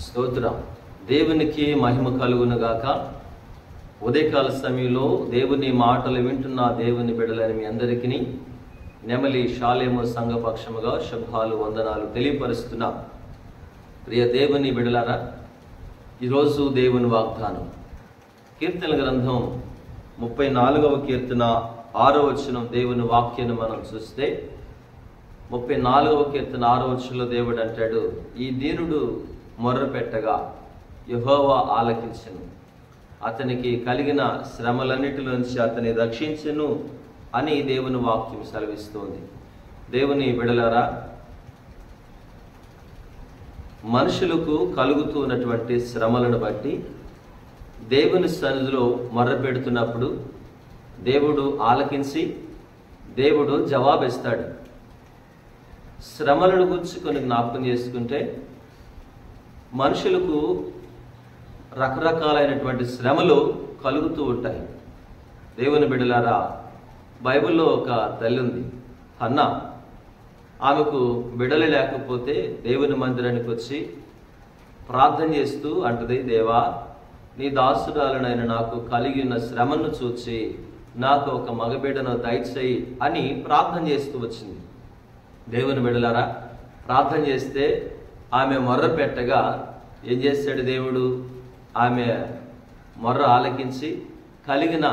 స్తోత్రం. దేవునికి మహిమ కలుగునుగాక. ఉదయకాల సమయంలో దేవుని మాటలు వింటున్న దేవుని బిడ్డలని మీ అందరికీ నెమలి షాలేము సంఘపక్షముగా శుభాలు వందనాలు తెలియపరుస్తున్నాం. ప్రియ దేవుని బిడ్డలారా, ఈరోజు దేవుని వాగ్దానం కీర్తన గ్రంథం 34వ కీర్తన 6వ వచనం దేవుని వాక్యాన్ని మనం చూస్తే 34వ కీర్తన 6వ వచనంలో దేవుడు అంటాడు, ఈ దీనుడు మొర్ర పెట్టగా యెహోవా ఆలకించెను, అతనికి కలిగిన శ్రమలన్నిటిలోంచి అతని రక్షించెను అని దేవుని వాక్యం సెలవిస్తోంది. దేవుని బిడలారా, మనుషులకు కలుగుతున్నటువంటి శ్రమలను బట్టి దేవుని సన్నిధిలో మొర్ర పెడుతున్నప్పుడు దేవుడు ఆలకించి దేవుడు జవాబిస్తాడు. శ్రమలను గురించి కొన్ని జ్ఞాపకం చేసుకుంటే, మనుషులకు రకరకాలైనటువంటి శ్రమలు కలుగుతూ ఉంటాయి. దేవుని బిడ్డలారా, బైబిల్లో ఒక తల్లి ఉంది, హన్నా. ఆమెకు బిడ్డలు లేకపోతే దేవుని మందిరానికి వచ్చి ప్రార్థన చేస్తూ అంటది, దేవా, నీ దాసురాలనైన నాకు కలిగి ఉన్న శ్రమను చూచి నాకు ఒక మగబిడ్డను దయచేయి అని ప్రార్థన చేస్తూ వచ్చింది. దేవుని బిడ్డలారా, ప్రార్థన చేస్తే ఆమె మొర్ర పెట్టగా ఏం చేశాడు దేవుడు? ఆమె మొర్ర ఆలకించి కలిగిన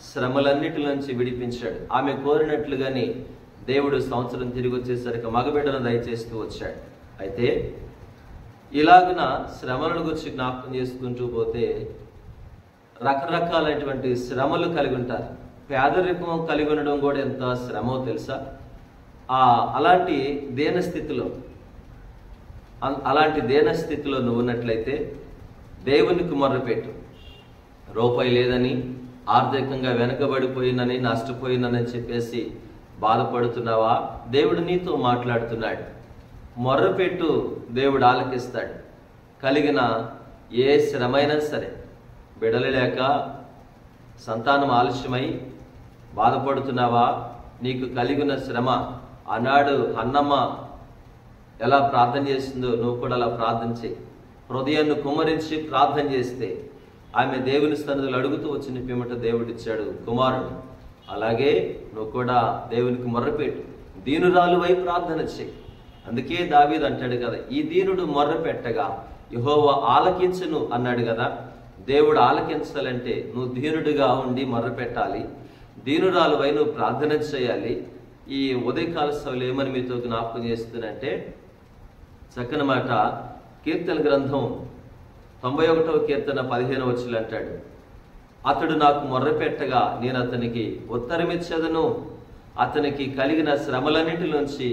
శ్రమలన్నిటి నుంచి విడిపించాడు. ఆమె కోరినట్లుగానే దేవుడు సంవత్సరం తిరిగి వచ్చేసరికి మగబిడ్డను దయచేస్తూ వచ్చాడు. అయితే ఇలాగున శ్రమలను గురించి జ్ఞాపకం చేసుకుంటూ పోతే రకరకాలైనటువంటి శ్రమలు కలిగి ఉంటారు. పేదరికం కలిగి ఉండడం కూడా ఎంత శ్రమో తెలుసా? అలాంటి దేనస్థితిలో నువ్వు ఉన్నట్లయితే దేవునికి మొర్రపెట్టు. రూపాయి లేదని, ఆర్థికంగా వెనకబడిపోయినని, నష్టపోయినని చెప్పేసి బాధపడుతున్నావా? దేవుడు నీతో మాట్లాడుతున్నాడు. మొర్రపెట్టు, దేవుడు ఆలకిస్తాడు. కలిగిన ఏ శ్రమైనా సరే, బిడలు లేక సంతానం ఆలస్యమై బాధపడుతున్నావా? నీకు కలిగిన శ్రమ, ఆనాడు అన్నమ్మ ఎలా ప్రార్థన చేసిందో నువ్వు కూడా అలా ప్రార్థన చేయి. హృదయాన్ని కుమ్మరించి ప్రార్థన చేస్తే ఆమె దేవుని సన్నిధిలో అడుగుతూ వచ్చిన పిమ్మట దేవుడిచ్చాడు కుమారుడు. అలాగే నువ్వు కూడా దేవునికి మొర్రపెట్టు, దీనురాలువై ప్రార్థన చేయి. అందుకే దావీదు అంటాడు కదా, ఈ దీనుడు మొర్ర పెట్టగా యెహోవా ఆలకించును అన్నాడు కదా. దేవుడు ఆలకించాలంటే నువ్వు దీనుడిగా ఉండి మొర్ర పెట్టాలి, దీనురాలువై నువ్వు ప్రార్థన చేయాలి. ఈ ఉదయకాల సభలో ఏమని మీతో జ్ఞాపకం చేస్తుందంటే, చక్కని మాట, కీర్తన గ్రంథం 91వ కీర్తన 15వ వచనం అంటాడు, అతడు నాకు మొర్ర పెట్టగా నేను అతనికి ఉత్తరమిచ్చేదను, అతనికి కలిగిన శ్రమలన్నింటిలోంచి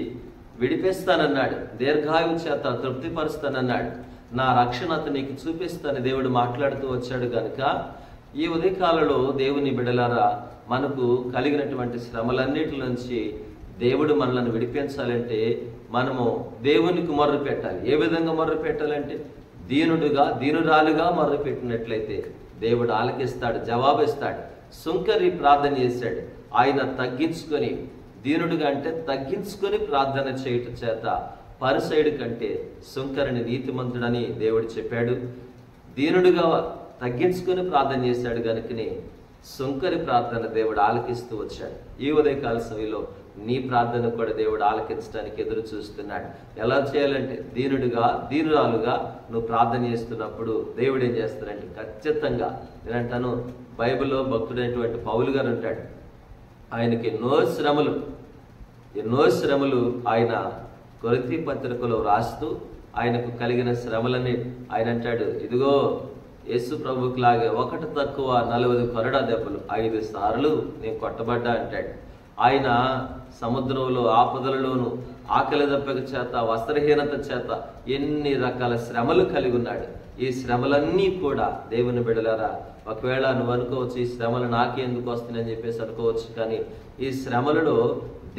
విడిపిస్తానన్నాడు, దీర్ఘాయువు చేత తృప్తిపరుస్తానన్నాడు, నా రక్షణ అతనికి చూపిస్తానని దేవుడు మాట్లాడుతూ వచ్చాడు. కనుక ఈ ఉదయకాలలో దేవుని బిడలారా, మనకు కలిగినటువంటి శ్రమలన్నిటి నుంచి దేవుడు మనల్ని విడిపించాలంటే మనము దేవునికి మొర్ర పెట్టాలి. ఏ విధంగా మొర్ర పెట్టాలంటే, దీనురాలుగా మొర్ర పెట్టినట్లయితే దేవుడు ఆలకిస్తాడు, జవాబిస్తాడు. సుంకరి ప్రార్థన చేశాడు. ఆయన తగ్గించుకొని, దీనుడుగా అంటే తగ్గించుకొని ప్రార్థన చేయటం చేత పరిసయుడి కంటే సుంకరిని నీతిమంతుడని దేవుడు చెప్పాడు. దీనుడుగా తగ్గించుకొని ప్రార్థన చేశాడు కనుకనే సుంకరి ప్రార్థన దేవుడు ఆలకిస్తూ వచ్చాడు. ఈ ఉదయకాల సమయంలో నీ ప్రార్థన కూడా దేవుడు ఆలకించడానికి ఎదురు చూస్తున్నాడు. ఎలా చేయాలంటే, దీనురాలుగా నువ్వు ప్రార్థన చేస్తున్నప్పుడు దేవుడు ఏం చేస్తాడంటే, ఖచ్చితంగా నేనంటాను, బైబిల్లో భక్తుడైనటువంటి పౌలు గారు ఉంటాడు. ఆయనకి ఎన్నో శ్రమలు ఆయన కొరింథీ పత్రికలో రాస్తూ ఆయనకు కలిగిన శ్రమలని ఆయన అంటాడు, ఇదిగో యేసు ప్రభుకి లాగే ఒకటి తక్కువ 40 కొరడా దెబ్బలు 5 సార్లు నేను కొట్టబడ్డా అంటాడు. ఆయన సముద్రంలో ఆపదలలోను, ఆకలి దెబ్బక చేత, వస్త్రహీనత చేత ఎన్ని రకాల శ్రమలు కలిగి ఉన్నాడు. ఈ శ్రమలన్నీ కూడా దేవుని బిడ్డలారా, ఒకవేళ నువ్వు అనుకోవచ్చు, ఈ శ్రమలు నాకే ఎందుకు వస్తున్నాయని చెప్పేసి అనుకోవచ్చు, కానీ ఈ శ్రమలలో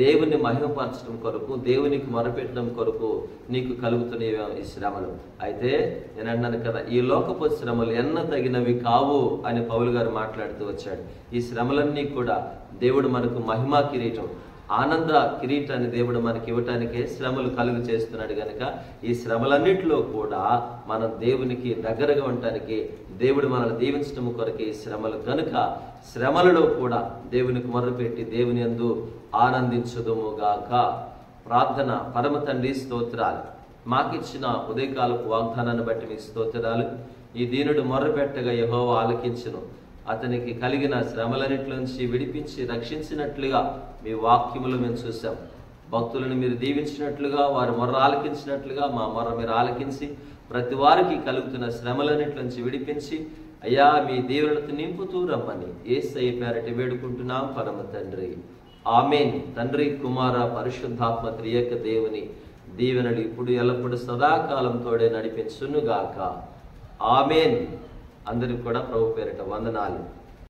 దేవుని మహిమపరచడం కొరకు, దేవునికి మొరపెట్టడం కొరకు నీకు కలుగుతున్న ఈ శ్రమలు. అయితే నేను అన్నాను కదా, ఈ లోకపు శ్రమలు ఎన్న తగినవి కావు అని పౌలు గారు మాట్లాడుతూ వచ్చాడు. ఈ శ్రమలన్నీ కూడా దేవుడు మనకు మహిమా కిరీటం, ఆనంద కిరీటాన్ని దేవుడు మనకి ఇవ్వటానికే శ్రమలు కలుగు చేస్తున్నాడు గనుక ఈ శ్రమలన్నిటిలో కూడా మనం దేవునికి దగ్గరగా ఉండటానికి దేవుడు మనల్ని దీవించడం కొరకు ఈ శ్రమలు కనుక శ్రమలలో కూడా దేవునికి మొర్రపెట్టి దేవుని యందు ఆనందించుదుముగాక. ప్రార్థన. పరమ తండ్రి, స్తోత్రాలు. మాకిచ్చిన ఉదయకాలపు వాగ్దానాన్ని బట్టి మీకు స్తోత్రాలు. ఈ దీనుడు మొర్రపెట్టగా యెహోవా ఆలకించును, అతనికి కలిగిన శ్రమలన్నిటిలోంచి విడిపించి రక్షించినట్లుగా మీ వాక్యములు మేము చూసాం. భక్తులను మీరు దీవించినట్లుగా, వారి మొర్ర ఆలకించినట్లుగా మా మొర్ర మీరు ఆలకించి ప్రతి వారికి కలుగుతున్న శ్రమలన్నిటిలోంచి విడిపించి అయ్యా మీ దీవెనలతో నింపుతూ రమ్మని యేసయ్య పేరట వేడుకుంటున్నాం పరమ తండ్రి. ఆమేన్. తండ్రి, కుమార, పరిశుద్ధాత్మ త్రియేక దేవుని దీవెనలు ఇప్పుడు ఎల్లప్పుడు సదాకాలం తోడే నడిపించునుగాక. ఆమేన్. అందరికి కూడా ప్రభు పేరిట వందనాలు.